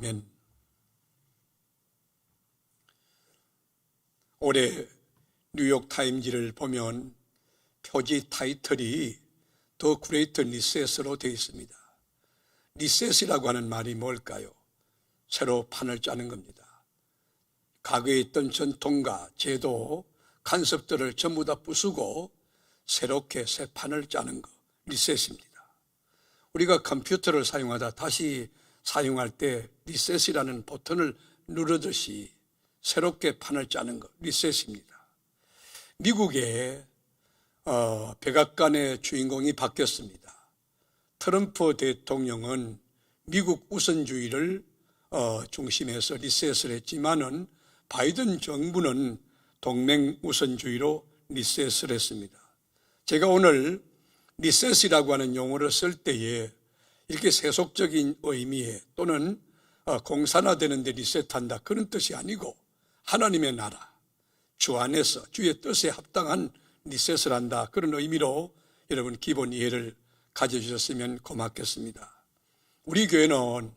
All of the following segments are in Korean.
아멘. 올해 뉴욕타임즈를 보면 표지 타이틀이 더 그레이트 리셋으로 되어 있습니다. 리셋이라고 하는 말이 뭘까요? 새로 판을 짜는 겁니다. 과거에 있던 전통과 제도, 간섭들을 전부 다 부수고 새롭게 새 판을 짜는 것, 리셋입니다. 우리가 컴퓨터를 사용하다 다시 사용할 때 리셋이라는 버튼을 누르듯이 새롭게 판을 짜는 것, 리셋입니다. 미국의 백악관의 주인공이 바뀌었습니다. 트럼프 대통령은 미국 우선주의를 중심해서 리셋을 했지만은 바이든 정부는 동맹 우선주의로 리셋을 했습니다. 제가 오늘 리셋이라고 하는 용어를 쓸 때에 이렇게 세속적인 의미에 또는 공산화되는 데 리셋한다 그런 뜻이 아니고 하나님의 나라, 주 안에서 주의 뜻에 합당한 리셋을 한다 그런 의미로 여러분 기본 이해를 가져주셨으면 고맙겠습니다. 우리 교회는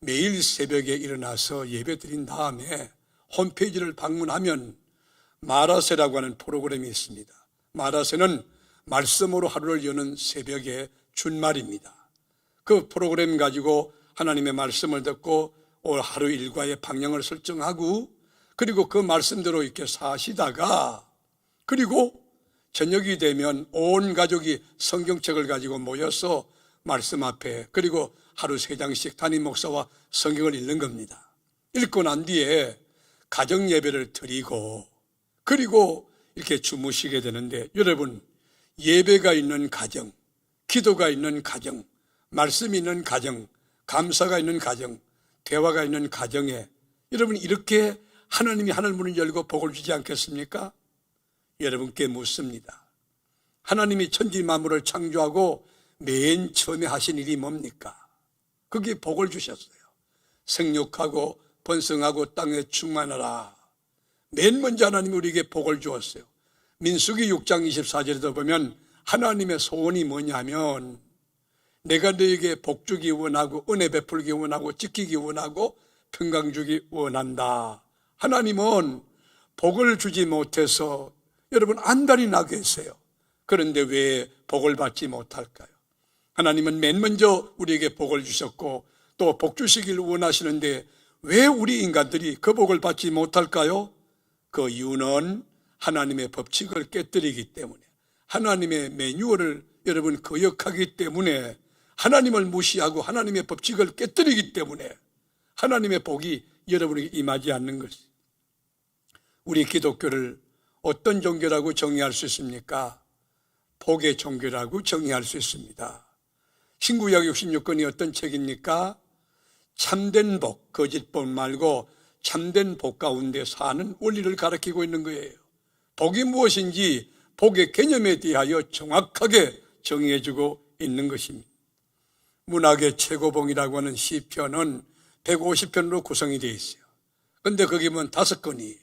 매일 새벽에 일어나서 예배 드린 다음에 홈페이지를 방문하면 마라세라고 하는 프로그램이 있습니다. 마라세는 말씀으로 하루를 여는 새벽의 준말입니다. 그 프로그램 가지고 하나님의 말씀을 듣고 올 하루 일과의 방향을 설정하고 그리고 그 말씀대로 이렇게 사시다가 그리고 저녁이 되면 온 가족이 성경책을 가지고 모여서 말씀 앞에 그리고 하루 3장씩 담임 목사와 성경을 읽는 겁니다. 읽고 난 뒤에 가정 예배를 드리고 그리고 이렇게 주무시게 되는데 여러분 예배가 있는 가정, 기도가 있는 가정, 말씀이 있는 가정, 감사가 있는 가정, 대화가 있는 가정에 여러분 이렇게 하나님이 하늘 문을 열고 복을 주지 않겠습니까? 여러분께 묻습니다. 하나님이 천지 만물을 창조하고 맨 처음에 하신 일이 뭡니까? 그게 복을 주셨어요. 생육하고 번성하고 땅에 충만하라. 맨 먼저 하나님이 우리에게 복을 주었어요. 민수기 6장 24절에도 보면 하나님의 소원이 뭐냐면 내가 너에게 복 주기 원하고 은혜 베풀기 원하고 지키기 원하고 평강 주기 원한다. 하나님은 복을 주지 못해서 여러분 안달이 나 계세요. 그런데 왜 복을 받지 못할까요? 하나님은 맨 먼저 우리에게 복을 주셨고 또 복 주시길 원하시는데 왜 우리 인간들이 그 복을 받지 못할까요? 그 이유는 하나님의 법칙을 깨뜨리기 때문에 하나님의 매뉴얼을 여러분 거역하기 때문에 하나님을 무시하고 하나님의 법칙을 깨뜨리기 때문에 하나님의 복이 여러분에게 임하지 않는 것이. 우리 기독교를 어떤 종교라고 정의할 수 있습니까? 복의 종교라고 정의할 수 있습니다. 신구약 66권이 어떤 책입니까? 참된 복, 거짓 복 말고 참된 복 가운데 사는 원리를 가르치고 있는 거예요. 복이 무엇인지 복의 개념에 대하여 정확하게 정의해주고 있는 것입니다. 문학의 최고봉이라고 하는 시편은 150편으로 구성이 되어 있어요. 그런데 거기 보면 5권이,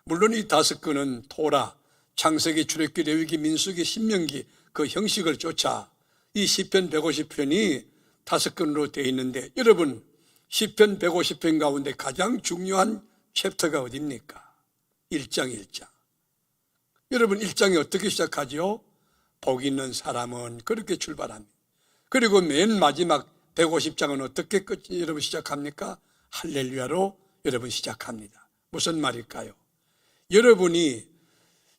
물론 이 5권은 토라, 창세기, 출애굽기, 레위기, 민수기, 신명기 그 형식을 쫓아 이 시편 150편이 5권으로 되어 있는데 여러분 시편 150편 가운데 가장 중요한 챕터가 어디입니까? 1장 1장. 여러분 1장이 어떻게 시작하죠? 복 있는 사람은 그렇게 출발합니다. 그리고 맨 마지막 150장은 어떻게 여러분 시작합니까? 할렐루야로 여러분 시작합니다. 무슨 말일까요? 여러분이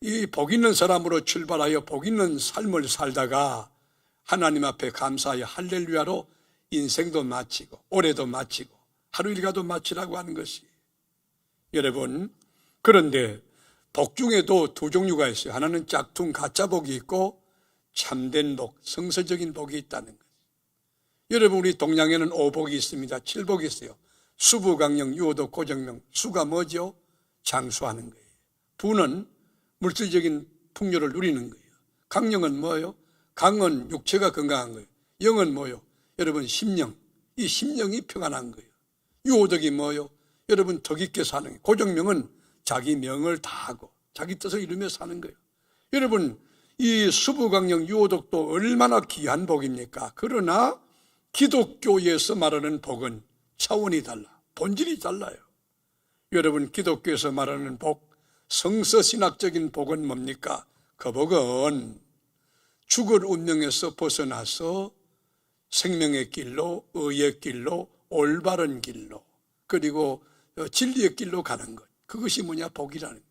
이 복 있는 사람으로 출발하여 복 있는 삶을 살다가 하나님 앞에 감사하여 할렐루야로 인생도 마치고 올해도 마치고 하루 일과도 마치라고 하는 것이. 여러분 그런데 복 중에도 2 종류가 있어요. 하나는 짝퉁 가짜 복이 있고 참된 복, 성서적인 복이 있다는 거예요. 여러분 우리 동양에는 5복이 있습니다. 7복이 있어요. 수부, 강령, 유호도, 고정명. 수가 뭐죠? 장수하는 거예요. 부는 물질적인 풍요를 누리는 거예요. 강령은 뭐예요? 강은 육체가 건강한 거예요. 영은 뭐예요? 여러분 심령, 이 심령이 평안한 거예요. 유호덕이 뭐예요? 여러분 덕 있게 사는 거예요. 고정명은 자기 명을 다하고 자기 뜻을 이루며 사는 거예요. 여러분 이 수부강령 유호덕도 얼마나 귀한 복입니까? 그러나 기독교에서 말하는 복은 차원이 달라. 본질이 달라요. 여러분, 기독교에서 말하는 복, 성서신학적인 복은 뭡니까? 그 복은 죽을 운명에서 벗어나서 생명의 길로, 의의 길로, 올바른 길로, 그리고 진리의 길로 가는 것. 그것이 뭐냐? 복이라는 거예요.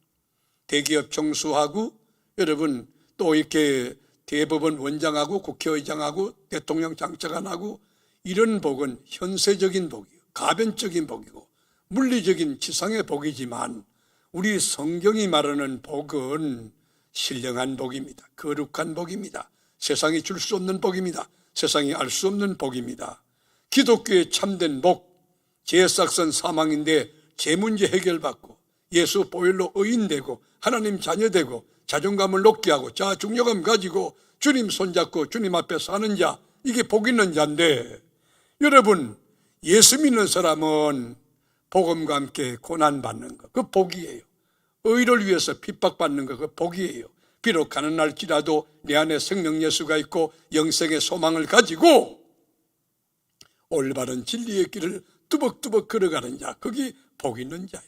대기업 총수하고 여러분 또 이렇게 대법원 원장하고 국회의장하고 대통령 장차관하고 이런 복은 현세적인 복이에요. 가변적인 복이고 물리적인 지상의 복이지만 우리 성경이 말하는 복은 신령한 복입니다. 거룩한 복입니다. 세상이 줄 수 없는 복입니다. 세상이 알 수 없는 복입니다. 기독교의 참된 복, 제사선 사망인데 제 문제 해결받고 예수 보혈로 의인되고 하나님 자녀되고 자존감을 높게 하고 자 중요감 가지고 주님 손잡고 주님 앞에 사는 자, 이게 복 있는 자인데, 여러분 예수 믿는 사람은 복음과 함께 고난받는 것, 그 복이에요. 의를 위해서 핍박받는 것, 그 복이에요. 비록 가난할지라도 내 안에 생명 예수가 있고 영생의 소망을 가지고 올바른 진리의 길을 뚜벅뚜벅 걸어가는 자, 그게 복 있는 자예요.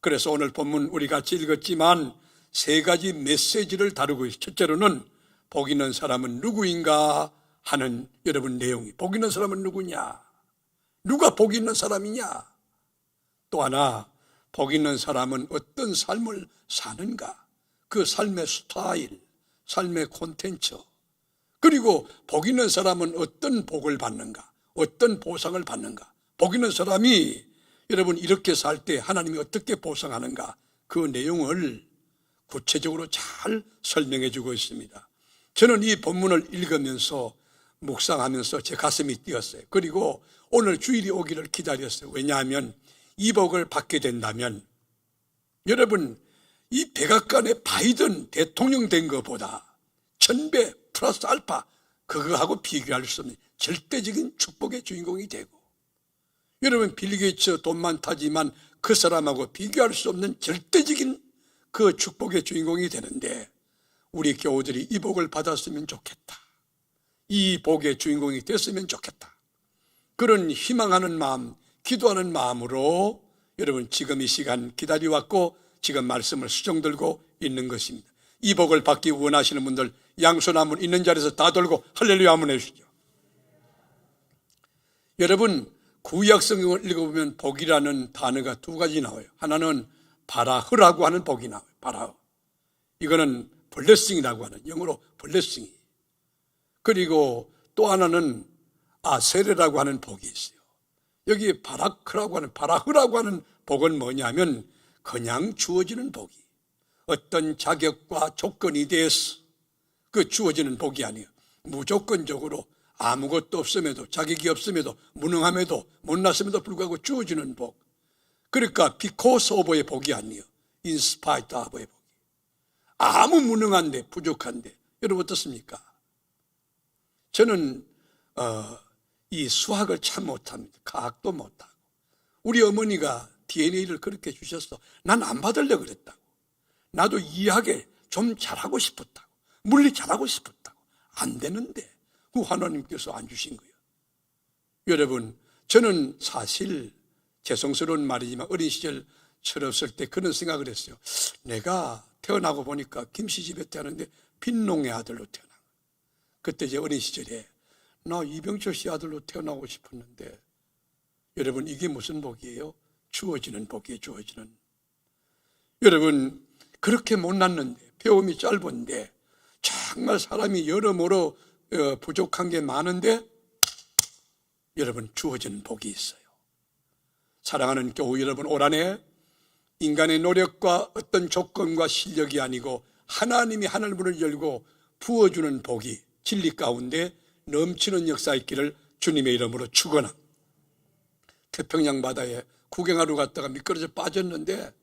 그래서 오늘 본문 우리 같이 읽었지만 세 가지 메시지를 다루고 있어요. 첫째로는 복 있는 사람은 누구인가 하는 여러분 내용이, 복 있는 사람은 누구냐, 누가 복 있는 사람이냐, 또 하나 복 있는 사람은 어떤 삶을 사는가, 그 삶의 스타일, 삶의 콘텐츠, 그리고 복 있는 사람은 어떤 복을 받는가, 어떤 보상을 받는가, 복 있는 사람이 여러분 이렇게 살 때 하나님이 어떻게 보상하는가, 그 내용을 구체적으로 잘 설명해 주고 있습니다. 저는 이 본문을 읽으면서 묵상하면서 제 가슴이 뛰었어요. 그리고 오늘 주일이 오기를 기다렸어요. 왜냐하면 이 복을 받게 된다면 여러분 이 백악관의 바이든 대통령 된 것보다 1000배 플러스 알파 그거하고 비교할 수 없는 절대적인 축복의 주인공이 되고, 여러분 빌 게이츠 돈 많다지만 그 사람하고 비교할 수 없는 절대적인 그 축복의 주인공이 되는데, 우리 교우들이 이 복을 받았으면 좋겠다, 이 복의 주인공이 됐으면 좋겠다, 그런 희망하는 마음, 기도하는 마음으로 여러분 지금 이 시간 기다려왔고 지금 말씀을 수정들고 있는 것입니다. 이 복을 받기 원하시는 분들 양손 한번 있는 자리에서 다 돌고 할렐루야 한번 해주시죠. 여러분 구약 성경을 읽어보면 복이라는 단어가 두 가지 나와요. 하나는 바라흐라고 하는 복이 나와요. 바라흐, 이거는 블레싱이라고 하는, 영어로 블레싱이. 그리고 또 하나는 아세레라고 하는 복이 있어요. 여기 바라크라고 하는, 바라흐라고 하는 복은 뭐냐면 그냥 주어지는 복이, 어떤 자격과 조건이 대해서 그 주어지는 복이 아니에요. 무조건적으로 아무것도 없음에도, 자격이 없음에도, 무능함에도, 못났음에도 불구하고 주어지는 복. 그러니까 because of의 복이 아니에요. in spite of의 복이. 아무 무능한데, 부족한데. 여러분 어떻습니까? 저는 이 수학을 참 못합니다. 과학도 못하고. 우리 어머니가 DNA를 그렇게 주셨어. 난 안 받으려고 그랬다고. 나도 이해하게 좀 잘하고 싶었다고. 물리 잘하고 싶었다고. 안 되는데 그 하나님께서 안 주신 거예요. 여러분 저는 사실 죄송스러운 말이지만 어린 시절 철없을 때 그런 생각을 했어요. 내가 태어나고 보니까 김씨 집에 태어났는데 빈농의 아들로 태어난 거예요. 그때 제 어린 시절에 나 이병철 씨 아들로 태어나고 싶었는데, 여러분 이게 무슨 복이에요? 주어지는 복이에요. 주어지는. 여러분 그렇게 못났는데, 배움이 짧은데, 정말 사람이 여러모로 부족한 게 많은데 여러분 주어지는 복이 있어요. 사랑하는 교우 여러분, 올 한해 인간의 노력과 어떤 조건과 실력이 아니고 하나님이 하늘문을 열고 부어주는 복이 진리 가운데 넘치는 역사 있기를 주님의 이름으로 축원합니다. 태평양 바다에 구경하러 갔다가 미끄러져 빠졌는데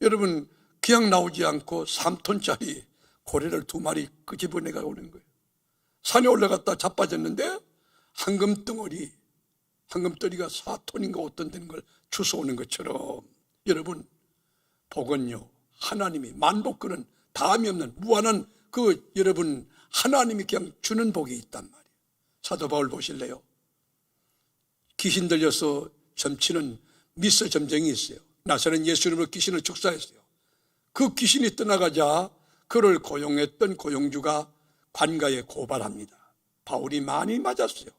여러분 그냥 나오지 않고 3톤짜리 고래를 2마리 끄집어내가 오는 거예요. 산에 올라갔다 자빠졌는데 황금덩어리가 4톤인가 5톤 되는 걸 주워오는 것처럼, 여러분 복은요 하나님이 만복권은 다함이 없는 무한한 그 여러분 하나님이 그냥 주는 복이 있단 말이에요. 사도 바울 보실래요? 귀신 들려서 점치는 미스 점쟁이 있어요. 나사렛 예수님으로 귀신을 축사했어요. 그 귀신이 떠나가자 그를 고용했던 고용주가 관가에 고발합니다. 바울이 많이 맞았어요.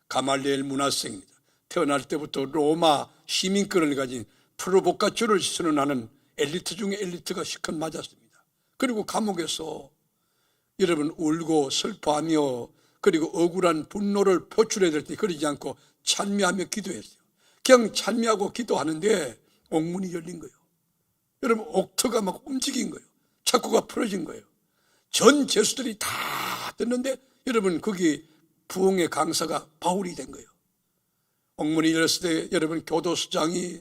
가말리엘 문화생입니다. 태어날 때부터 로마 시민권을 가진 프로보카주를 선언하는 엘리트 중에 엘리트가 실컷 맞았습니다. 그리고 감옥에서 여러분 울고 슬퍼하며 그리고 억울한 분노를 표출해야 될 때 그러지 않고 찬미하며 기도했어요. 그냥 찬미하고 기도하는데 옥문이 열린 거예요. 여러분 옥터가 막 움직인 거예요. 착고가 풀어진 거예요. 전 죄수들이 다 듣는데 여러분 거기 부흥의 강사가 바울이 된 거예요. 옥문이 열렸을 때 여러분 교도소장이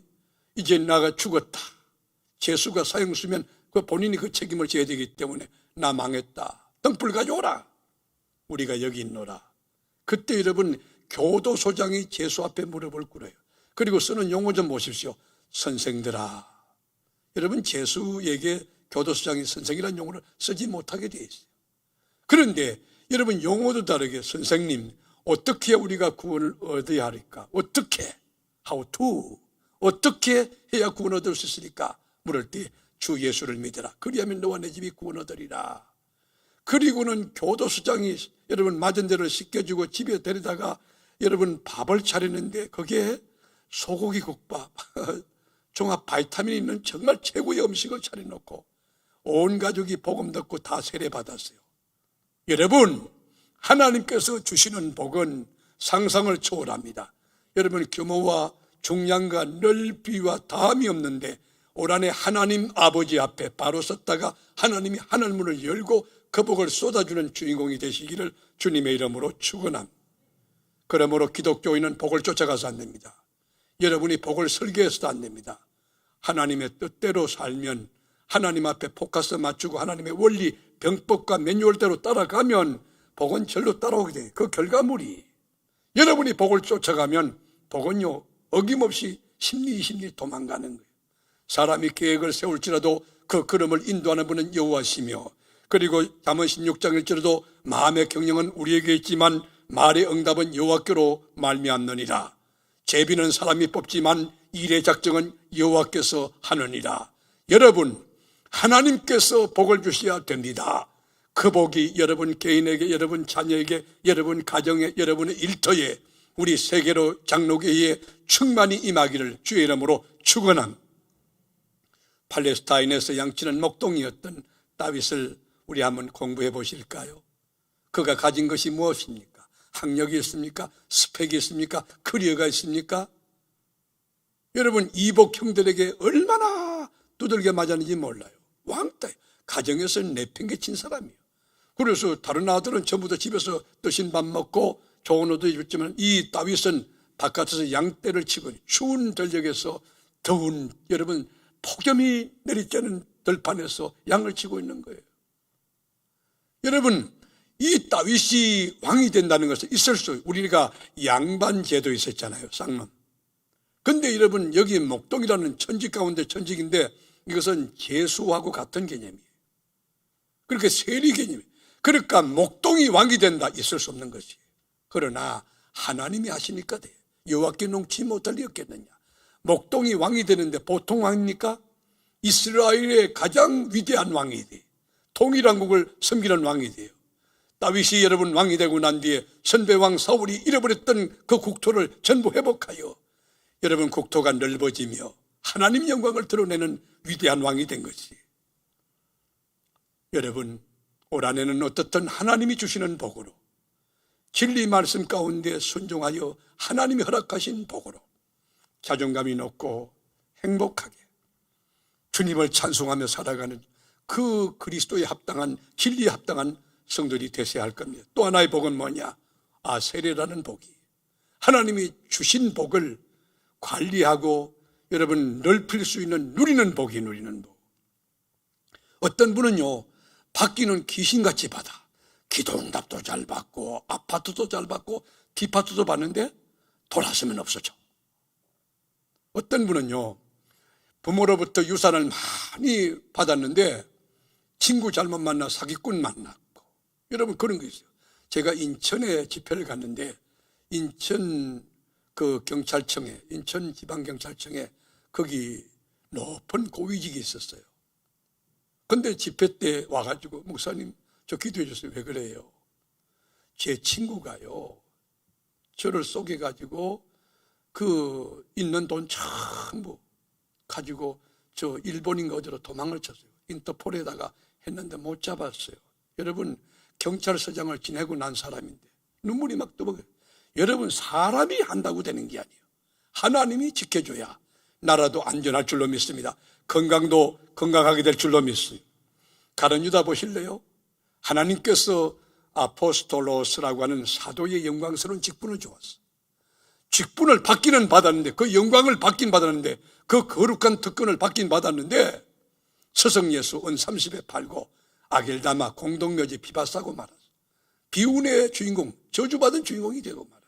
이제 나가 죽었다. 죄수가 사형수면 본인이 그 책임을 져야 되기 때문에 나 망했다. 등불 가져오라. 우리가 여기 있노라. 그때 여러분 교도소장이 죄수 앞에 무릎을 꿇어요. 그리고 쓰는 용어 좀 보십시오. 선생들아. 여러분 죄수에게 교도소장이 선생이라는 용어를 쓰지 못하게 되어 있어요. 그런데 여러분 용어도 다르게 선생님 어떻게 우리가 구원을 얻어야 할까? 어떻게? How to? 어떻게 해야 구원 얻을 수 있으니까? 물을 때 주 예수를 믿어라. 그리하면 너와 내 집이 구원 얻으리라. 그리고는 교도소장이 여러분 맞은 대로 씻겨주고 집에 데려다가 여러분 밥을 차리는데 거기에 소고기 국밥, 종합 바이타민이 있는 정말 최고의 음식을 차려놓고 온 가족이 복음 듣고 다 세례받았어요. 여러분 하나님께서 주시는 복은 상상을 초월합니다. 여러분 규모와 중량과 넓이와 다함이 없는데 올 한해 하나님 아버지 앞에 바로 섰다가 하나님이 하늘문을 열고 그 복을 쏟아주는 주인공이 되시기를 주님의 이름으로 축원합니다. 그러므로 기독교인은 복을 쫓아가서 안 됩니다. 여러분이 복을 설계해서도 안 됩니다. 하나님의 뜻대로 살면 하나님 앞에 포커스 맞추고 하나님의 원리, 병법과 매뉴얼대로 따라가면 복은 절로 따라오게 돼요. 그 결과물이 여러분이 복을 쫓아가면 복은요 어김없이 심리 도망가는 거예요. 사람이 계획을 세울지라도 그 걸음을 인도하는 분은 여호와시며 그리고 잠언 16장 1절에도 마음의 경영은 우리에게 있지만 말의 응답은 여호와께로 말미암느니라. 제비는 사람이 뽑지만 일의 작정은 여호와께서 하느니라. 여러분 하나님께서 복을 주셔야 됩니다. 그 복이 여러분 개인에게, 여러분 자녀에게, 여러분 가정에, 여러분의 일터에, 우리 세계로 장로교회에 충만히 임하기를 주의 이름으로 축원합니다. 팔레스타인에서 양치는 목동이었던 다윗을 우리 한번 공부해 보실까요? 그가 가진 것이 무엇입니까? 학력이 있습니까? 스펙이 있습니까? 커리어가 있습니까? 여러분 이복 형들에게 얼마나 두들겨 맞았는지 몰라요. 왕따, 가정에서 내팽개친 사람이에요. 그래서 다른 아들은 전부 다 집에서 뜨신 밥 먹고 좋은 옷도 입었지만 이 다윗은 바깥에서 양떼를 치고 추운 들녘에서 더운 여러분 폭염이 내리쬐는 들판에서 양을 치고 있는 거예요. 여러분 이 다윗이 왕이 된다는 것은 있을 수, 우리가 양반제도 있었잖아요. 쌍놈. 근데 여러분 여기 목동이라는 천직 가운데 천직인데 이것은 제수하고 같은 개념이에요. 그렇게 세리 개념이에요. 그러니까 목동이 왕이 된다, 있을 수 없는 것이. 그러나 하나님이 하시니까 돼. 여호와께 농치 못할 리 없겠느냐. 목동이 왕이 되는데 보통 왕입니까? 이스라엘의 가장 위대한 왕이 돼. 통일왕국을 섬기는 왕이 돼요. 다윗이 여러분 왕이 되고 난 뒤에 선배왕 사울이 잃어버렸던 그 국토를 전부 회복하여 여러분 국토가 넓어지며 하나님 영광을 드러내는 위대한 왕이 된 것이. 여러분 올 한해는 어떻든 하나님이 주시는 복으로 진리 말씀 가운데 순종하여 하나님이 허락하신 복으로 자존감이 높고 행복하게 주님을 찬송하며 살아가는 그 그리스도에 합당한, 진리에 합당한 성도들이 되셔야 할 겁니다. 또 하나의 복은 뭐냐? 세례라는 복이, 하나님이 주신 복을 관리하고 여러분 넓힐 수 있는 누리는 복이, 누리는 복. 어떤 분은요 받기는 귀신같이 받아. 기도응답도 잘 받고 아파트도 잘 받고 디파트도 받는데 돌아서면 없어져. 어떤 분은요 부모로부터 유산을 많이 받았는데 친구 잘못 만나 사기꾼 만났고, 여러분 그런 거 있어요. 제가 인천에 집회를 갔는데 인천 그 경찰청에, 인천지방경찰청에 거기 높은 고위직이 있었어요. 근데 집회 때 와가지고 목사님 저 기도해 주세요. 왜 그래요? 제 친구가요 저를 속여가지고 그 있는 돈 전부 가지고 저 일본인가 어디로 도망을 쳤어요. 인터폴에다가 했는데 못 잡았어요. 여러분 경찰서장을 지내고 난 사람인데 눈물이 막 떠버려요. 여러분 사람이 한다고 되는 게 아니에요. 하나님이 지켜줘야 나라도 안전할 줄로 믿습니다. 건강도 건강하게 될 줄로 믿습니다. 가룟 유다 보실래요? 하나님께서 아포스톨로스라고 하는 사도의 영광스러운 직분을 주었어. 직분을 받기는 받았는데, 그 영광을 받긴 받았는데, 그 거룩한 특권을 받긴 받았는데 서성 예수 은 30에 팔고 아겔다마 공동묘지 비바싸고 말았어. 비운의 주인공, 저주받은 주인공이 되고 말았어.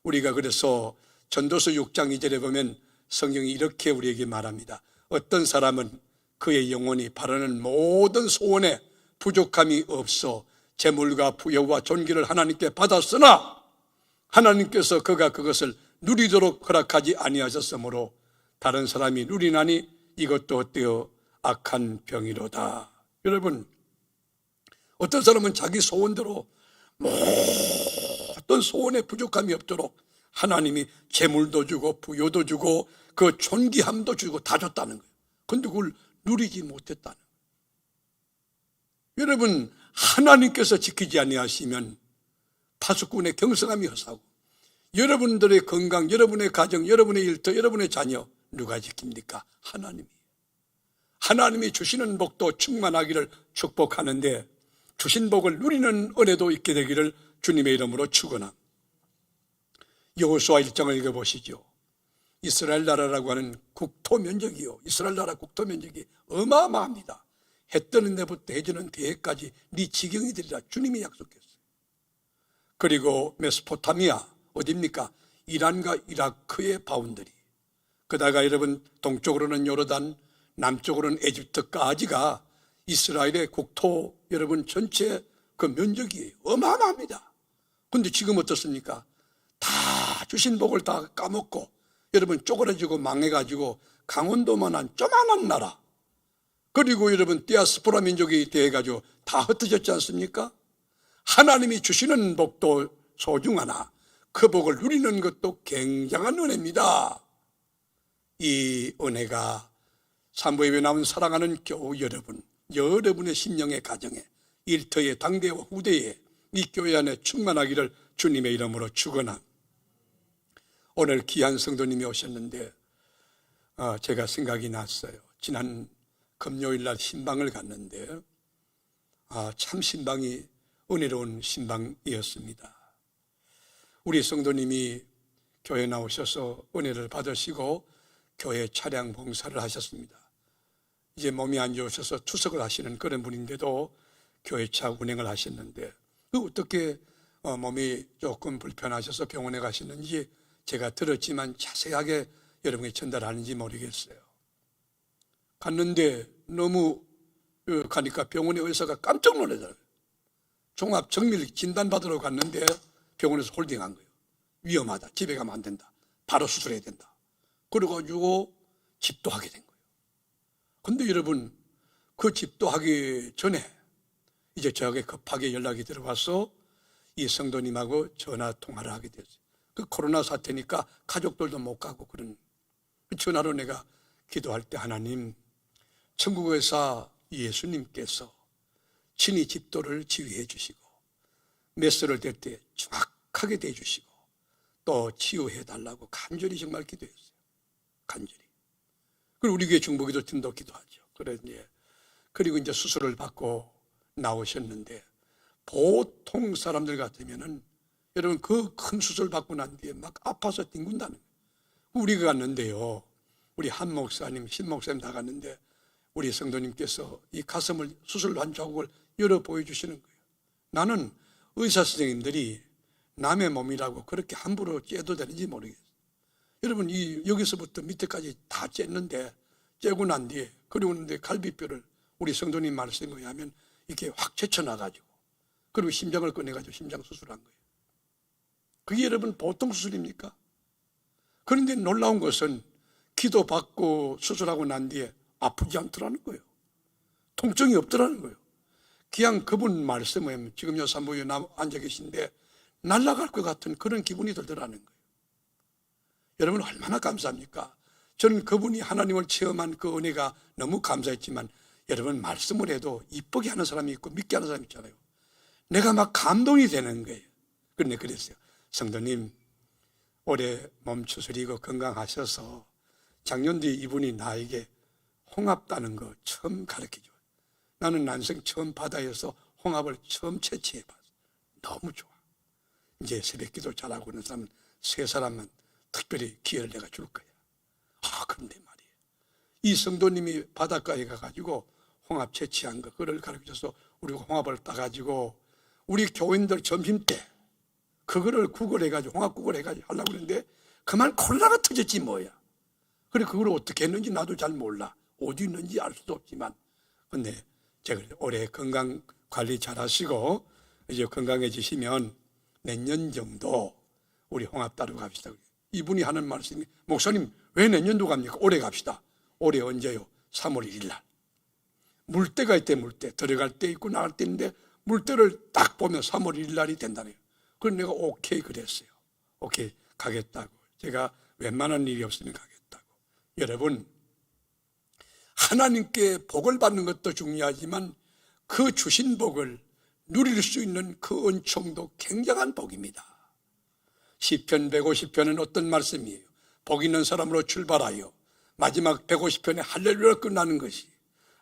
우리가 그래서 전도서 6장 2절에 보면 성경이 이렇게 우리에게 말합니다. 어떤 사람은 그의 영혼이 바라는 모든 소원에 부족함이 없어 재물과 부여와 존귀를 하나님께 받았으나 하나님께서 그가 그것을 누리도록 허락하지 아니하셨으므로 다른 사람이 누리나니 이것도 어때요? 악한 병이로다. 여러분, 어떤 사람은 자기 소원대로 모든 소원에 부족함이 없도록 하나님이 재물도 주고 부여도 주고 그 존귀함도 주고 다 줬다는 거예요. 그런데 그걸 누리지 못했다는 거예요. 여러분, 하나님께서 지키지 아니하시면 파수꾼의 경성함이 허사고 여러분들의 건강, 여러분의 가정, 여러분의 일터, 여러분의 자녀 누가 지킵니까? 하나님이. 하나님이 주시는 복도 충만하기를 축복하는데 주신 복을 누리는 은혜도 있게 되기를 주님의 이름으로 축원합니다. 여호수아 1장을 읽어보시죠. 이스라엘 나라라고 하는 국토 면적이요, 이스라엘 나라 국토 면적이 어마어마합니다. 해 뜨는 데부터 해지는 대해까지 네 지경이 되리라 주님이 약속했어요. 그리고 메소포타미아 어디입니까? 이란과 이라크의 바운더리, 그다가 여러분 동쪽으로는 요르단, 남쪽으로는 에집트까지가 이스라엘의 국토 여러분 전체 그 면적이에요. 어마어마합니다. 그런데 지금 어떻습니까? 다 주신 복을 다 까먹고 여러분 쪼그라지고 망해가지고 강원도만한 조만한 나라, 그리고 여러분 디아스포라 민족이 돼가지고 다 흩어졌지 않습니까? 하나님이 주시는 복도 소중하나 그 복을 누리는 것도 굉장한 은혜입니다. 이 은혜가 산부예배 나온 사랑하는 교우 여러분, 여러분의 심령의 가정에, 일터의 당대와 후대에 이 교회 안에 충만하기를 주님의 이름으로 축원합니다. 오늘 귀한 성도님이 오셨는데 제가 생각이 났어요. 지난 금요일 날 신방을 갔는데 참 신방이 은혜로운 신방이었습니다. 우리 성도님이 교회 나오셔서 은혜를 받으시고 교회 차량 봉사를 하셨습니다. 이제 몸이 안 좋으셔서 투석을 하시는 그런 분인데도 교회차 운행을 하셨는데 어떻게 몸이 조금 불편하셔서 병원에 가시는지 제가 들었지만 자세하게 여러분이 전달하는지 모르겠어요. 갔는데 너무 가니까 병원의 의사가 깜짝 놀라더라고요. 종합 정밀 진단 받으러 갔는데 병원에서 홀딩한 거예요. 위험하다, 집에 가면 안 된다, 바로 수술해야 된다. 그래가지고 집도하게 된 거예요. 근데 여러분, 그 집도하기 전에 이제 저에게 급하게 연락이 들어와서 이 성도님하고 전화 통화를 하게 됐어요. 그 코로나 사태니까 가족들도 못 가고 그런 전화로 내가 기도할 때 하나님, 천국의사 예수님께서 친히 집도를 지휘해 주시고 메스를 댈 때 정확하게 대주시고 또 치유해 달라고 간절히 정말 기도했어요. 간절히. 그리고 우리 교회 중보기도 팀도 기도하죠. 그리고 이제 수술을 받고 나오셨는데 보통 사람들 같으면은 여러분 그 큰 수술 받고 난 뒤에 막 아파서 뒹군다는 거예요. 우리가 갔는데요, 우리 한 목사님, 신 목사님 다 갔는데 우리 성도님께서 이 가슴을 수술한 자국을 열어 보여주시는 거예요. 나는 의사 선생님들이 남의 몸이라고 그렇게 함부로 째도 되는지 모르겠어요. 여러분 여기서부터 밑에까지 다 쨌는데, 째고 난 뒤에 그리고 있는데 갈비뼈를 우리 성도님 말씀에 의하면 이렇게 확 제쳐놔가지고 그리고 심장을 꺼내가지고 심장 수술한 거예요. 그게 여러분 보통 수술입니까? 그런데 놀라운 것은 기도받고 수술하고 난 뒤에 아프지 않더라는 거예요. 통증이 없더라는 거예요. 그냥 그분 말씀에 지금 요 산부인에 앉아 계신데 날아갈 것 같은 그런 기분이 들더라는 거예요. 여러분 얼마나 감사합니까? 저는 그분이 하나님을 체험한 그 은혜가 너무 감사했지만 여러분 말씀을 해도 이쁘게 하는 사람이 있고 믿게 하는 사람이 있잖아요. 내가 막 감동이 되는 거예요. 그런데 그랬어요. 성도님, 올해 몸 추스리고 건강하셔서 작년 뒤에 이분이 나에게 홍합 따는 거 처음 가르쳐줘요. 나는 난생 처음 바다에서 홍합을 처음 채취해봤어. 너무 좋아. 이제 새벽기도 잘하고 있는 사람은 세 사람만 특별히 기회를 내가 줄 거야. 그런데 말이에요. 이 성도님이 바닷가에 가가지고 홍합 채취한 거 그걸 가르쳐줘서 우리가 홍합을 따가지고 우리 교인들 점심때 그거를 국을 해가지고 홍합국을 해가지고 하려고 그러는데 그만 콜라가 터졌지 뭐야. 그래 그걸 어떻게 했는지 나도 잘 몰라. 어디 있는지 알 수도 없지만 근데 제가 올해 건강 관리 잘 하시고 이제 건강해지시면 내년 정도 우리 홍합 따러 갑시다. 이분이 하는 말씀이 목사님 왜 내년도 갑니까? 올해 갑시다. 올해 언제요? 3월 1일 날. 물때가 있대. 물때 들어갈 때 있고 나갈 때 있는데 물때를 딱 보면 3월 1일 날이 된다네요. 그래서 내가 오케이 그랬어요. 오케이 가겠다고. 제가 웬만한 일이 없으면 가겠다고. 여러분 하나님께 복을 받는 것도 중요하지만 그 주신 복을 누릴 수 있는 그 은총도 굉장한 복입니다. 시편 150편은 어떤 말씀이에요? 복 있는 사람으로 출발하여 마지막 150편에 할렐루야 끝나는 것이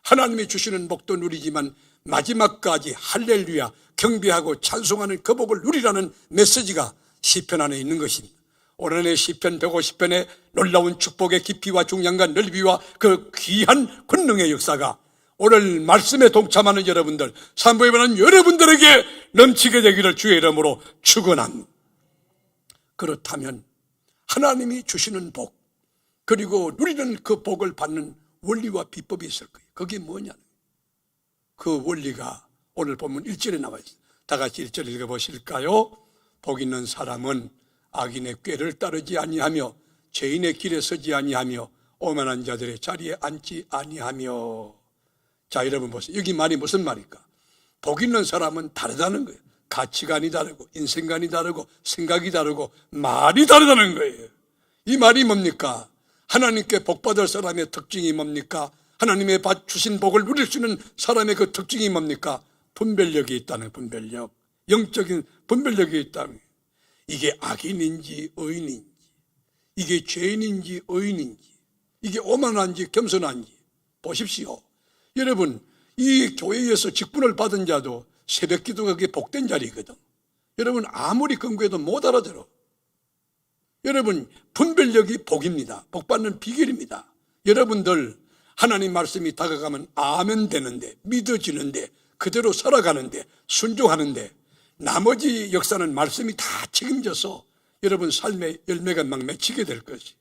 하나님이 주시는 복도 누리지만 마지막까지 할렐루야 경배하고 찬송하는 그 복을 누리라는 메시지가 시편 안에 있는 것입니다. 오늘의 시편 150편의 놀라운 축복의 깊이와 중량과 넓이와 그 귀한 권능의 역사가 오늘 말씀에 동참하는 여러분들, 산부에 관한 여러분들에게 넘치게 되기를 주의 이름으로 축원합니다. 그렇다면 하나님이 주시는 복 그리고 누리는 그 복을 받는 원리와 비법이 있을 거예요. 그게 뭐냐? 그 원리가 오늘 본문 1절에 나와 있어요. 다 같이 1절 읽어보실까요? 복 있는 사람은 악인의 꾀를 따르지 아니하며 죄인의 길에 서지 아니하며 오만한 자들의 자리에 앉지 아니하며. 자, 여러분 보세요. 여기 말이 무슨 말일까? 복 있는 사람은 다르다는 거예요. 가치관이 다르고 인생관이 다르고 생각이 다르고 말이 다르다는 거예요. 이 말이 뭡니까? 하나님께 복받을 사람의 특징이 뭡니까? 하나님의 주신 복을 누릴 수 있는 사람의 그 특징이 뭡니까? 분별력이 있다는 분별력, 영적인 분별력이 있다는. 이게 악인인지 의인인지, 이게 죄인인지 의인인지, 이게 오만한지 겸손한지 보십시오. 여러분, 이 교회에서 직분을 받은 자도 새벽 기도가 그게 복된 자리거든. 여러분 아무리 근거해도 못 알아들어. 여러분 분별력이 복입니다. 복받는 비결입니다. 여러분들 하나님 말씀이 다가가면 아멘 되는데, 믿어지는데, 그대로 살아가는데, 순종하는데 나머지 역사는 말씀이 다 책임져서 여러분 삶의 열매가 막 맺히게 될 것이.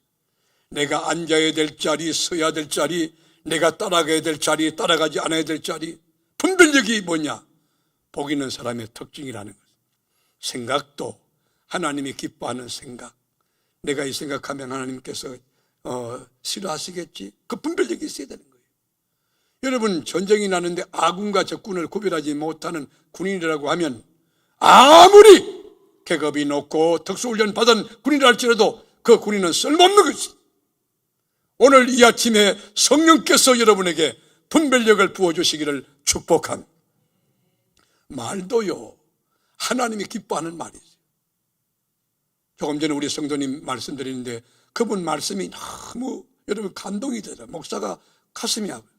내가 앉아야 될 자리, 서야 될 자리, 내가 따라가야 될 자리, 따라가지 않아야 될 자리. 분별력이 뭐냐? 복 있는 사람의 특징이라는 것. 생각도 하나님이 기뻐하는 생각. 내가 이 생각하면 하나님께서 싫어하시겠지? 그 분별력이 있어야 되는 거예요. 여러분 전쟁이 나는데 아군과 적군을 구별하지 못하는 군인이라고 하면 아무리 계급이 높고 특수훈련 받은 군인이라 할지라도 그 군인은 쓸모없는 것이. 오늘 이 아침에 성령께서 여러분에게 분별력을 부어주시기를 축복합니다. 말도요 하나님이 기뻐하는 말이죠. 조금 전에 우리 성도님 말씀드리는데 그분 말씀이 너무 여러분 감동이 되죠. 목사가 가슴이 아파요.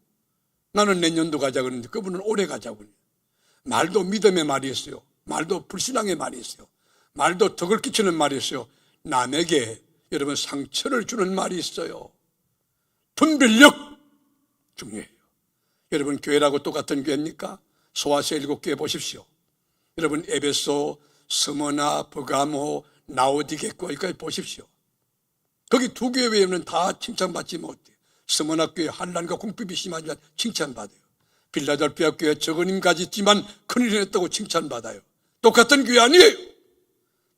나는 내년도 가자고 그러는데 그분은 올해 가자고 그래요. 말도 믿음의 말이 있어요. 말도 불신앙의 말이 있어요. 말도 덕을 끼치는 말이 있어요. 남에게 여러분 상처를 주는 말이 있어요. 분별력 중요해요. 여러분 교회라고 똑같은 교회입니까? 소아서 7교회 보십시오. 여러분 에베소, 스모나, 버가모, 라오디게과 여기까지 보십시오. 거기 두 교회 외에는 다 칭찬받지 못해요. 스모나 교회 환난과 궁핍이 심하지만 칭찬받아요. 빌라델피아 교회 적은 힘 가졌지만 큰일 했다고 칭찬받아요. 똑같은 교회 아니에요.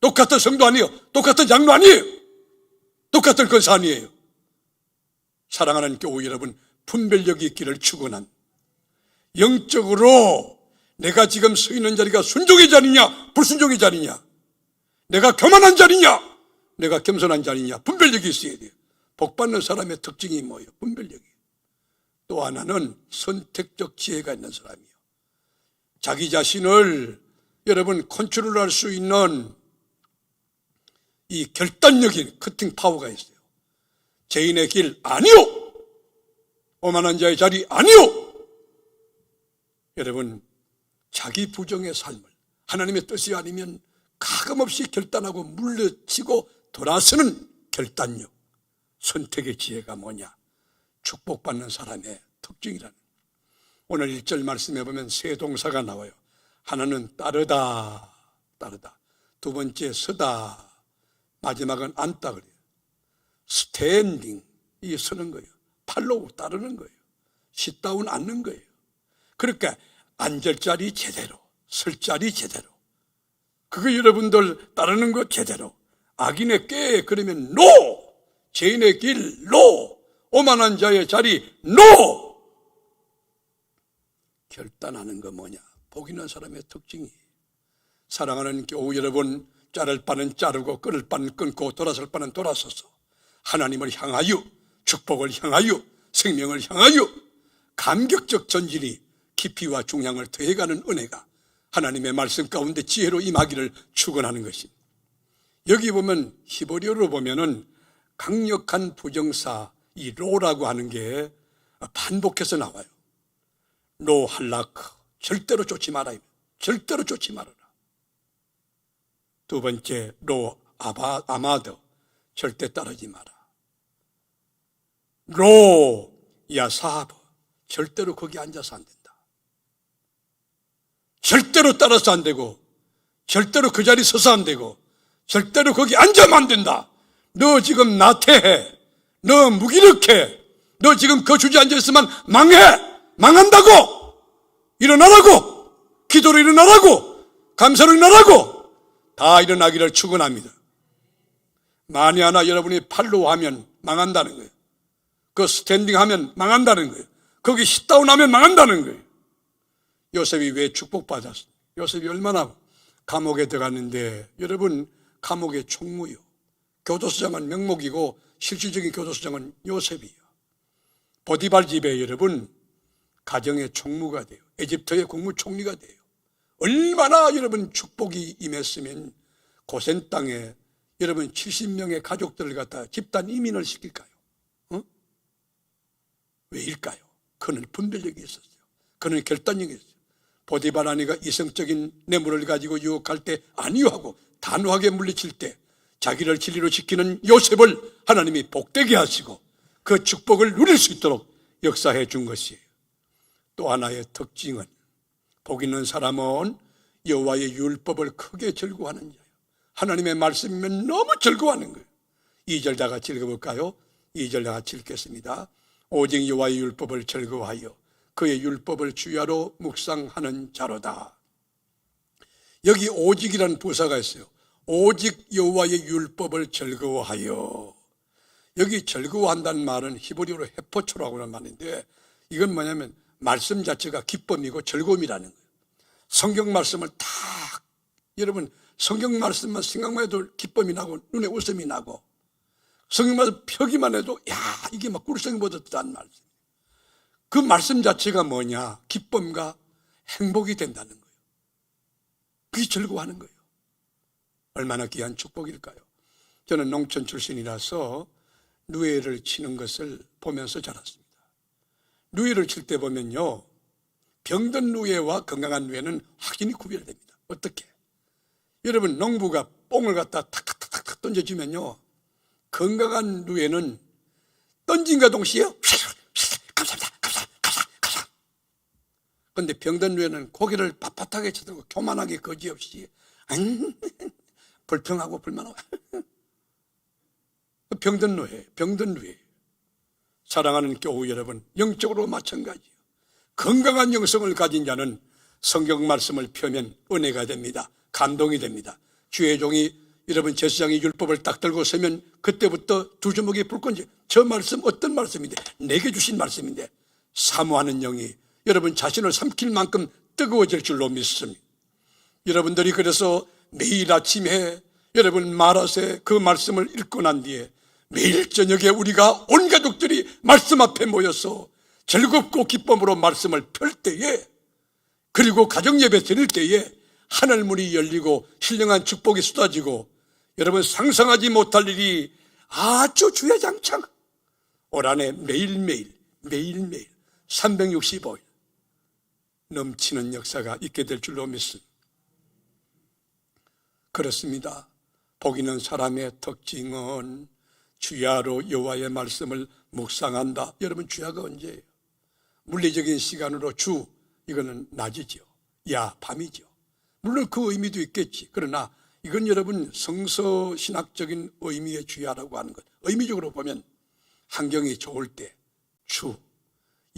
똑같은 성도 아니에요. 똑같은 장로 아니에요. 똑같은 권사 아니에요. 사랑하는 교우 여러분, 분별력이 있기를 축원한, 영적으로 내가 지금 서 있는 자리가 순종의 자리냐 불순종의 자리냐, 내가 교만한 자리냐 내가 겸손한 자리냐, 분별력이 있어야 돼요. 복받는 사람의 특징이 뭐예요? 분별력이에요. 또 하나는 선택적 지혜가 있는 사람이에요. 자기 자신을 여러분 컨트롤할 수 있는 이 결단력인 커팅 파워가 있어요. 죄인의 길 아니요, 오만한 자의 자리 아니요. 여러분, 자기 부정의 삶을 하나님의 뜻이 아니면 가감없이 결단하고 물러치고 돌아서는 결단력, 선택의 지혜가 뭐냐? 축복받는 사람의 특징이라는. 오늘 1절 말씀해 보면 세 동사가 나와요. 하나는 따르다, 따르다. 두 번째 서다, 마지막은 앉다 그래요. 스탠딩, 이 서는 거예요. 팔로우, 따르는 거예요. sit-down, 앉는 거예요. 그러니까 앉을 자리 제대로, 설 자리 제대로, 그거 여러분들 따르는 거 제대로. 악인의 꾀 그러면 노, 죄인의 길 노, 오만한 자의 자리 노. 결단하는 거 뭐냐? 복 있는 사람의 특징이. 사랑하는 교우 여러분, 자를 바는 자르고 끊을 바는 끊고 돌아설 바는 돌아서서 하나님을 향하여, 축복을 향하여, 생명을 향하여 감격적 전진이 깊이와 중량을 더해가는 은혜가 하나님의 말씀 가운데 지혜로 임하기를 축원하는 것입니다. 여기 보면 히브리어로 보면은 강력한 부정사 이 로라고 하는 게 반복해서 나와요. 로 할라크, 절대로 쫓지 말아요. 절대로 쫓지 말아라. 두 번째 로 아마드, 절대 따르지 마라. 로 야사브, 절대로 거기 앉아서 안 된다. 절대로 따라서 안 되고, 절대로 그 자리 서서 안 되고, 절대로 거기 앉아만 안 된다. 너 지금 나태해, 너 무기력해, 너 지금 그 주저에 앉아있으면 망해, 망한다고, 일어나라고, 기도로 일어나라고, 감사로 일어나라고, 다 일어나기를 축원합니다. 만에 하나 여러분이 팔로우 하면 망한다는 거예요. 그 스탠딩 하면 망한다는 거예요. 거기 sit-down 하면 망한다는 거예요. 요셉이 왜 축복받았어요? 요셉이 얼마나 감옥에 들어갔는데, 여러분 감옥의 총무요, 교도소장은 명목이고 실질적인 교도소장은 요셉이요. 보디발 집에 여러분 가정의 총무가 돼요. 에집트의 국무총리가 돼요. 얼마나 여러분 축복이 임했으면 고센 땅에 여러분 70명의 가족들을 갖다 집단 이민을 시킬까요? 왜일까요? 그는 분별력이 있었어요. 그는 결단력이 있었어요. 보디발 아내가 이성적인 뇌물을 가지고 유혹할 때 아니요 하고 단호하게 물리칠 때 자기를 진리로 지키는 요셉을 하나님이 복되게 하시고 그 축복을 누릴 수 있도록 역사해 준 것이에요. 또 하나의 특징은, 복 있는 사람은 여호와의 율법을 크게 즐거워하는 자예요. 하나님의 말씀이면 너무 즐거워하는 거예요. 2절 다 같이 읽어볼까요? 2절 다 같이 읽겠습니다. 오직 여호와의 율법을 즐거워하여 그의 율법을 주야로 묵상하는 자로다. 여기 오직이라는 부사가 있어요. 오직 여호와의 율법을 즐거워하여. 여기 즐거워한다는 말은 히브리어로 헤포초라고 하는 말인데, 이건 뭐냐면 말씀 자체가 기쁨이고 즐거움이라는 거예요. 성경 말씀을 다, 여러분 성경 말씀만 생각만 해도 기쁨이 나고 눈에 웃음이 나고, 성경 말씀 펴기만 해도 야 이게 막 꿀성이 묻었다는 말씀. 그 말씀 자체가 뭐냐? 기쁨과 행복이 된다는 거예요. 그게 즐거워하는 거예요. 얼마나 귀한 축복일까요? 저는 농촌 출신이라서 누에를 치는 것을 보면서 자랐습니다. 누에를 칠 때 보면요, 병든 누에와 건강한 누에는 확연히 구별됩니다. 어떻게? 여러분 농부가 뽕을 갖다 탁탁탁탁 던져주면요, 건강한 누에는 던진과 동시에 감사합니다, 감사. 그런데 병든 누에는 고개를 빳빳하게 쳐들고 교만하게 거지없이 불평하고 불만하고 병든 누에. 사랑하는 교우 여러분, 영적으로 마찬가지예요. 건강한 영성을 가진 자는 성경 말씀을 펴면 은혜가 됩니다. 감동이 됩니다. 주의 종이 여러분 제사장이 율법을 딱 들고 서면 그때부터 두 주먹에 불 건지 저 말씀 어떤 말씀인데 내게 주신 말씀인데 사모하는 영이 여러분 자신을 삼킬 만큼 뜨거워질 줄로 믿습니다. 여러분들이 그래서 매일 아침에 여러분 말하세 그 말씀을 읽고 난 뒤에 매일 저녁에 우리가 온 가족들이 말씀 앞에 모여서 즐겁고 기쁨으로 말씀을 펼 때에 그리고 가정예배 드릴 때에 하늘문이 열리고 신령한 축복이 쏟아지고 여러분 상상하지 못할 일이 아주 주야장창 올 한해 매일매일 365일 넘치는 역사가 있게 될 줄로 믿습니다. 그렇습니다. 복 있는 사람의 특징은 주야로 여호와의 말씀을 묵상한다. 여러분 주야가 언제예요? 물리적인 시간으로 주 이거는 낮이죠. 야 밤이죠. 물론 그 의미도 있겠지. 그러나 이건 여러분 성서 신학적인 의미의 주야라고 하는 것. 의미적으로 보면 환경이 좋을 때 주,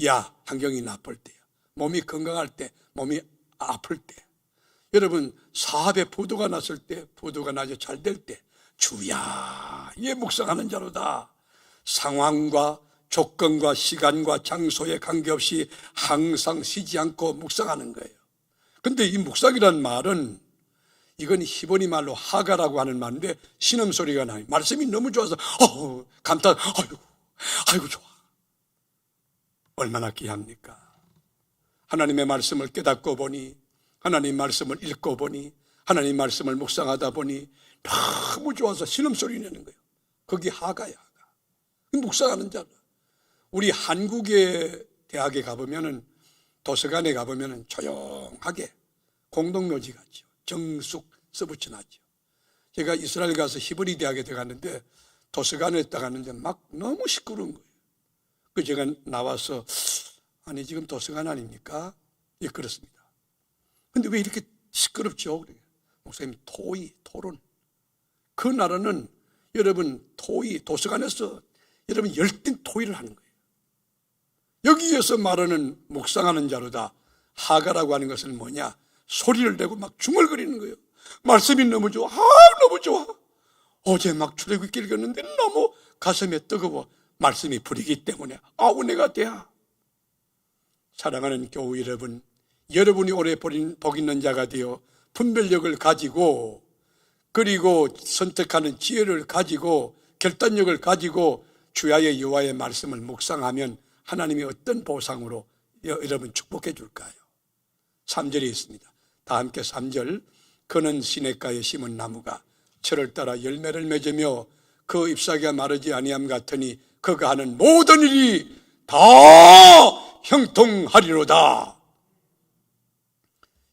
야 환경이 나쁠 때요. 몸이 건강할 때, 몸이 아플 때. 여러분 사업에 부도가 났을 때, 부도가 나서 잘 될 때 주야 예 묵상하는 자로다. 상황과 조건과 시간과 장소에 관계없이 항상 쉬지 않고 묵상하는 거예요. 근데 이 묵상이라는 말은 이건 히브리 말로 하가라고 하는 말인데 신음소리가 나요. 말씀이 너무 좋아서 감탄, 아이고 좋아. 얼마나 귀합니까? 하나님의 말씀을 깨닫고 보니, 하나님 말씀을 읽고 보니, 하나님 말씀을 묵상하다 보니 너무 좋아서 신음소리 내는 거예요. 그게 하가야. 묵상하는 자로. 우리 한국의 대학에 가보면은 도서관에 가보면은 조용하게 공동묘지 같죠. 정숙 써붙여놨죠. 제가 이스라엘 가서 히브리 대학에 들어갔는데 도서관에 딱 갔는데 막 너무 시끄러운 거예요. 그 제가 나와서 아니 지금 도서관 아닙니까? 예, 그렇습니다. 근데 왜 이렇게 시끄럽죠? 목사님 토론. 그 나라는 여러분 도서관에서 여러분 열띤 토의를 하는 거예요. 여기에서 말하는 묵상하는 자로다. 하가라고 하는 것은 뭐냐? 소리를 내고 막 중얼거리는 거예요. 말씀이 너무 좋아. 너무 좋아. 어제 막 출애굽기 읽었는데 너무 가슴에 뜨거워. 말씀이 불이기 때문에 은혜가 돼야. 사랑하는 교우 여러분, 여러분이 올해 복 있는 자가 되어 분별력을 가지고 그리고 선택하는 지혜를 가지고 결단력을 가지고 주야의 여호와의 말씀을 묵상하면 하나님이 어떤 보상으로 여러분 축복해 줄까요? 3절에 있습니다. 다 함께 3절. 그는 시냇가에 심은 나무가 철을 따라 열매를 맺으며 그 잎사귀가 마르지 아니함 같으니 그가 하는 모든 일이 다 형통하리로다.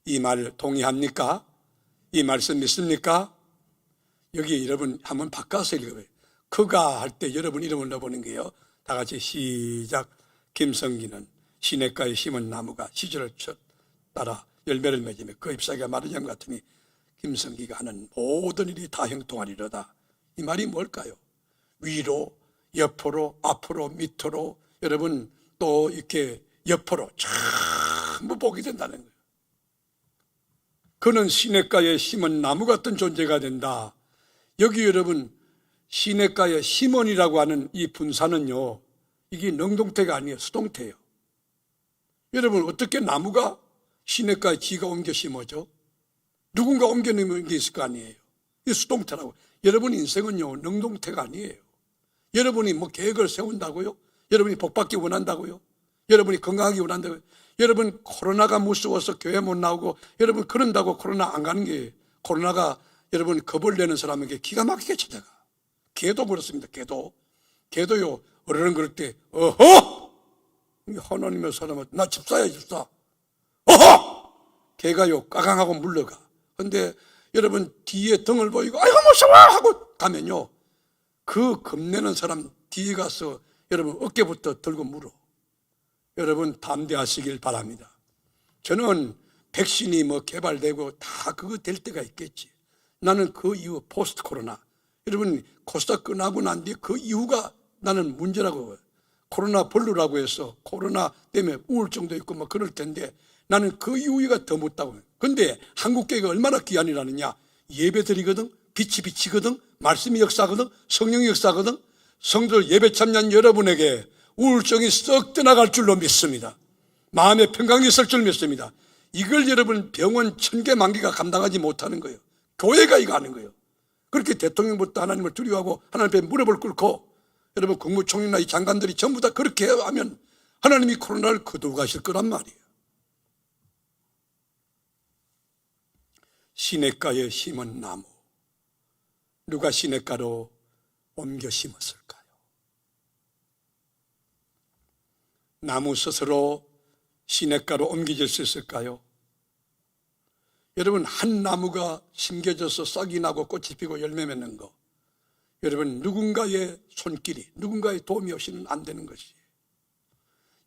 이 말 동의합니까? 이 말씀 믿습니까? 여기 여러분 한번 바꿔서 읽어봐요. 그가 할 때 여러분 이름을 넣어보는 거예요. 다 같이 시작. 김성기는 시냇가에 심은 나무가 시절을 따라 열매를 맺으며 그 잎사귀가 마르지 않은 것 같으니 김성기가 하는 모든 일이 다 형통하리로다. 이 말이 뭘까요? 위로, 옆으로, 앞으로, 밑으로 여러분 또 이렇게 옆으로 전부 복이 된다는 거예요. 그는 시냇가에 심은 나무 같은 존재가 된다. 여기 여러분 시냇가에 심원이라고 하는 이 분사는요, 이게 능동태가 아니에요. 수동태예요. 여러분 어떻게 나무가 시냇가에 지가 옮겨 심어져? 누군가 옮겨 놓은 게 있을 거 아니에요. 이 수동태라고. 여러분 인생은요 능동태가 아니에요. 여러분이 뭐 계획을 세운다고요? 여러분이 복받기 원한다고요? 여러분이 건강하기 원한다고요? 여러분 코로나가 무서워서 교회 못 나오고 여러분 그런다고 코로나 안 가는 게 코로나가 여러분 겁을 내는 사람에게 기가 막히게 찾아가. 개도 그렇습니다. 개도요 어른은 그럴 때 하나님의 사람은 나 집사야 집사. 개가요 까강하고 물러가. 근데 여러분 뒤에 등을 보이고 아이고 무서워 하고 가면요 그 겁내는 사람 뒤에 가서 여러분 어깨부터 들고 물어. 여러분 담대하시길 바랍니다. 저는 백신이 뭐 개발되고 다 그거 될 때가 있겠지. 나는 그 이후 포스트 코로나 여러분 코스닥 끝나고 난 뒤에 그 이후가 나는 문제라고 봐요. 코로나 블루라고 해서 코로나 때문에 우울증도 있고 뭐 그럴 텐데 나는 그 이후가 더 못다고. 근데 한국 교회가 얼마나 귀한이라느냐. 예배 드리거든. 빛이 비치거든, 말씀이 역사거든, 성령이 역사거든. 성도들 예배 참여한 여러분에게 우울증이 썩 떠나갈 줄로 믿습니다. 마음의 평강이 있을 줄 믿습니다. 이걸 여러분 병원 1000개 만개가 감당하지 못하는 거예요. 교회가 이거 하는 거예요. 그렇게 대통령부터 하나님을 두려워하고 하나님 앞에 무릎을 꿇고 여러분 국무총리나 이 장관들이 전부 다 그렇게 하면 하나님이 코로나를 거두어 가실 거란 말이에요. 시냇가에 심은 나무, 누가 시냇가로 옮겨 심었을까요? 나무 스스로 시냇가로 옮겨질 수 있을까요? 여러분, 한 나무가 심겨져서 싹이 나고 꽃이 피고 열매 맺는 거, 여러분 누군가의 손길이, 누군가의 도움이 없이는 안 되는 것이에요.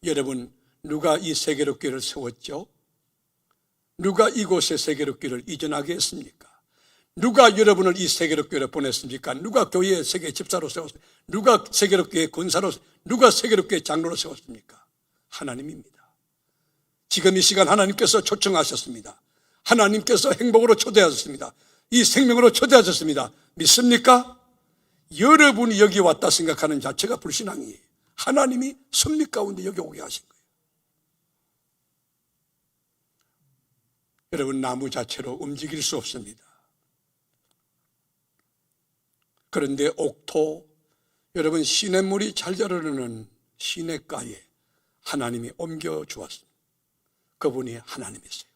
여러분, 누가 이 세계롭교회를 세웠죠? 누가 이곳에 세계롭교회를 이전하게 했습니까? 누가 여러분을 이 세계롭교회로 보냈습니까? 누가 교회의 세계 집사로 세웠습니까? 누가 세계롭교회 권사로, 누가 세계롭교회 장로로 세웠습니까? 하나님입니다. 지금 이 시간 하나님께서 초청하셨습니다. 하나님께서 행복으로 초대하셨습니다. 이 생명으로 초대하셨습니다. 믿습니까? 여러분이 여기 왔다 생각하는 자체가 불신앙이에요. 하나님이 섭리 가운데 여기 오게 하신 거예요. 여러분, 나무 자체로 움직일 수 없습니다. 그런데 옥토, 여러분 시냇물이 잘 자라는 시냇가에 하나님이 옮겨 주었습니다. 그분이 하나님이세요.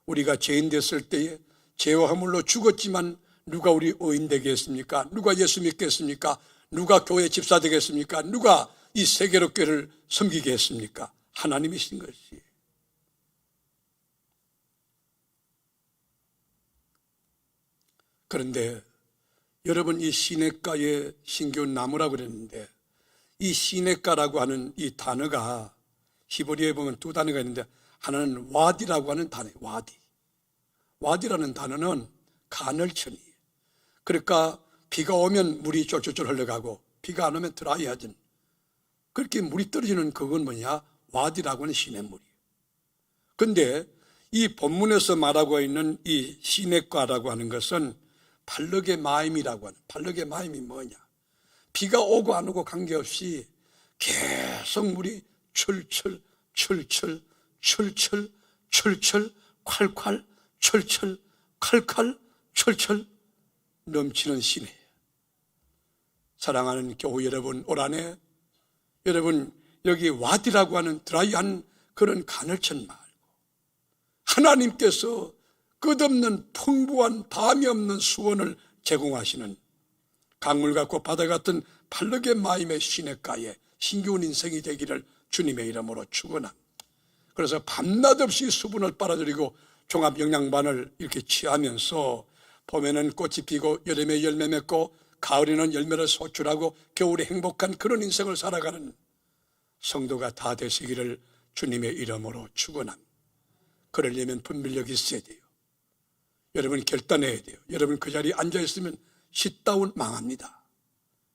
우리가 죄인 됐을 때에 죄와 허물로 죽었지만 누가 우리 의인 되게 했습니까? 누가 예수 믿게 했습니까? 누가 교회 집사 되겠습니까? 누가 이 세계롭교회를 섬기게 했습니까? 하나님이신 것이. 그런데 여러분, 이 시냇가에 심겨온 나무라고 그랬는데, 이 시냇가라고 하는 이 단어가 히브리어에 보면 두 단어가 있는데, 하나는 와디라고 하는 단어예요. 와디라는 단어는 간헐천이에요. 그러니까 비가 오면 물이 쫄쫄쫄 흘러가고 비가 안 오면 드라이하진, 그렇게 물이 떨어지는 그건 뭐냐? 와디라고 하는 시냇물이에요. 그런데 이 본문에서 말하고 있는 이 시냇가라고 하는 것은 발럭의 마임이라고 하는, 발럭의 마임이 뭐냐? 비가 오고 안 오고 관계없이 계속 물이 철철 철철 철철 철철 콸콸 철철 칼칼 철철 넘치는 시내예요. 사랑하는 교우 여러분, 올 한해 여러분 여기 와디라고 하는 드라이한 그런 간헐천 말고 하나님께서 끝없는 풍부한 담이 없는 수원을 제공하시는 강물 같고 바다 같은 발럭의 마임의 시냇가에 신기한 인생이 되기를 주님의 이름으로 축원합니다. 그래서 밤낮 없이 수분을 빨아들이고 종합영양반을 이렇게 취하면서 봄에는 꽃이 피고 여름에 열매 맺고 가을에는 열매를 소출하고 겨울에 행복한 그런 인생을 살아가는 성도가 다 되시기를 주님의 이름으로 축원합니다. 그러려면 분별력이 있어야 돼요. 여러분 결단해야 돼요. 여러분 그 자리에 앉아있으면 sit-down 망합니다.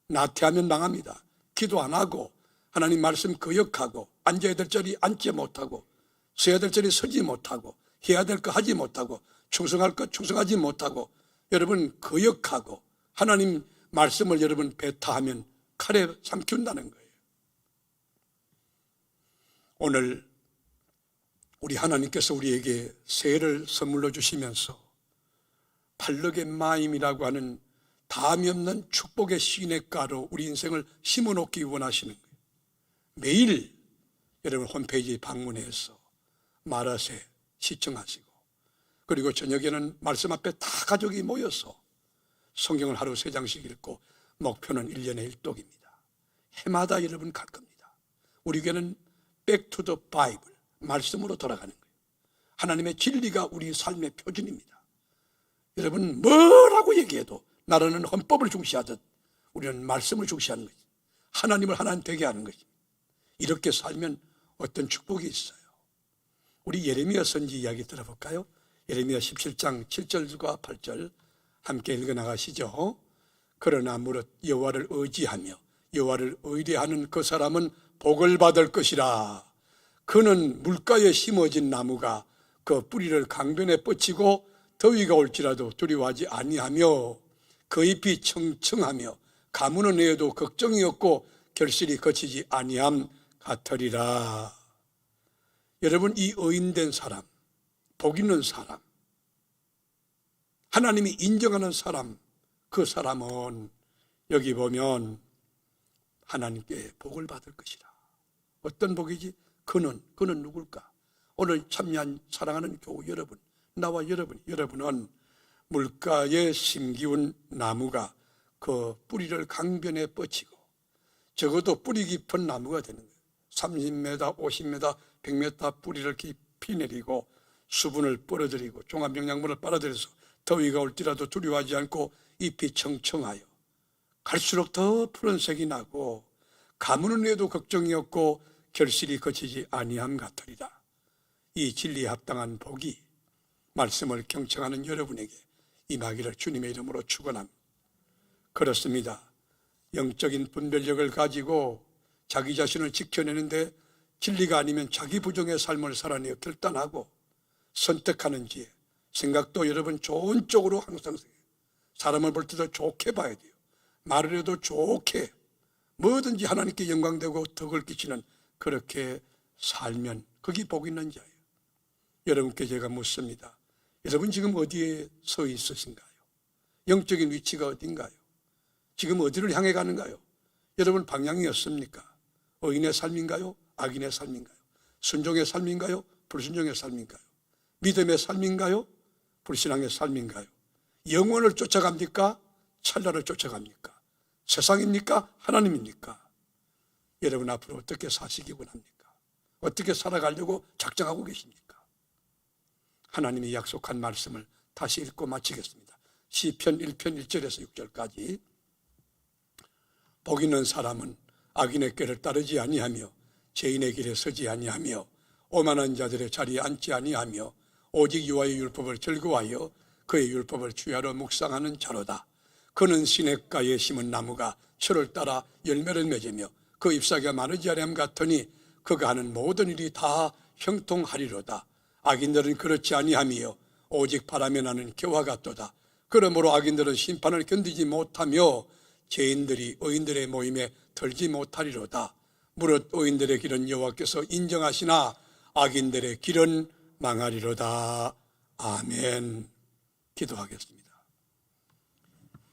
나태하면 망합니다. 기도 안 하고 하나님 말씀 거역하고 앉아야 될 자리 앉지 못하고 서야 될 자리 서지 못하고 해야 될 거 하지 못하고 충성할 것 충성하지 못하고 여러분 거역하고 하나님 말씀을 여러분 배타하면 칼에 삼킨다는 거예요. 오늘 우리 하나님께서 우리에게 새해를 선물로 주시면서 발럭의 마임이라고 하는 담이 없는 축복의 시냇가로 우리 인생을 심어놓기 원하시는 거예요. 매일 여러분 홈페이지 방문해서 말하세 시청하시고, 그리고 저녁에는 말씀 앞에 다 가족이 모여서 성경을 하루 3장씩 읽고, 목표는 1년에 1독입니다. 해마다 여러분 갈 겁니다. 우리 교회는 Back to the Bible, 말씀으로 돌아가는 거예요. 하나님의 진리가 우리 삶의 표준입니다. 여러분 뭐라고 얘기해도 나라는 헌법을 중시하듯 우리는 말씀을 중시하는 거지. 하나님을 하나님 되게 하는 거지. 이렇게 살면 어떤 축복이 있어요. 우리 예레미야 선지 이야기 들어볼까요? 예레미야 17장 7절과 8절 함께 읽어나가시죠. 그러나 무릇 여호와를 의지하며 여호와를 의뢰하는 그 사람은 복을 받을 것이라. 그는 물가에 심어진 나무가 그 뿌리를 강변에 뻗치고 더위가 올지라도 두려워하지 아니하며 그 잎이 청청하며 가무는 내에도 걱정이 없고 결실이 거치지 아니함 같으리라. 여러분, 이 의인된 사람, 복 있는 사람, 하나님이 인정하는 사람, 그 사람은 여기 보면 하나님께 복을 받을 것이라. 어떤 복이지? 그는 누굴까? 오늘 참여한 사랑하는 교우 여러분, 나와 여러분은 물가에 심기운 나무가 그 뿌리를 강변에 뻗치고 적어도 뿌리 깊은 나무가 되는 거예요. 30m, 50m, 100m 뿌리를 깊이 내리고 수분을 빨아들이고 종합영양분을 빨아들여서 더위가 올지라도 두려워하지 않고 잎이 청청하여 갈수록 더 푸른색이 나고 가무는 해도 걱정이 없고 결실이 거치지 아니함 같으리라. 이 진리에 합당한 복이 말씀을 경청하는 여러분에게 임하기를 주님의 이름으로 축원합니다. 그렇습니다. 영적인 분별력을 가지고 자기 자신을 지켜내는데 진리가 아니면 자기 부정의 삶을 살아내어 결단하고 선택하는 지혜, 생각도 여러분 좋은 쪽으로 항상 사람을 볼 때도 좋게 봐야 돼요. 말을 해도 좋게, 뭐든지 하나님께 영광되고 덕을 끼치는 그렇게 살면 그게 복 있는 자예요. 여러분께 제가 묻습니다. 여러분 지금 어디에 서 있으신가요? 영적인 위치가 어딘가요? 지금 어디를 향해 가는가요? 여러분 방향이 없습니까? 의인의 삶인가요? 악인의 삶인가요? 순종의 삶인가요? 불순종의 삶인가요? 믿음의 삶인가요? 불신앙의 삶인가요? 영원을 쫓아갑니까? 찰나를 쫓아갑니까? 세상입니까? 하나님입니까? 여러분 앞으로 어떻게 사시기 원합니까? 어떻게 살아가려고 작정하고 계십니까? 하나님이 약속한 말씀을 다시 읽고 마치겠습니다. 시편 1편 1절에서 6절까지. 복 있는 사람은 악인의 꾀를 따르지 아니하며 죄인의 길에 서지 아니하며 오만한 자들의 자리에 앉지 아니하며 오직 여호와의 율법을 즐거워하여 그의 율법을 주야로 묵상하는 자로다. 그는 시냇가에 심은 나무가 철을 따라 열매를 맺으며 그 잎사귀가 마르지 아니함 같으니 그가 하는 모든 일이 다 형통하리로다. 악인들은 그렇지 아니하며 오직 바람에 나는 겨와 같도다. 그러므로 악인들은 심판을 견디지 못하며 죄인들이 의인들의 모임에 들지 못하리로다. 무릇 의인들의 길은 여호와께서 인정하시나 악인들의 길은 망하리로다. 아멘. 기도하겠습니다.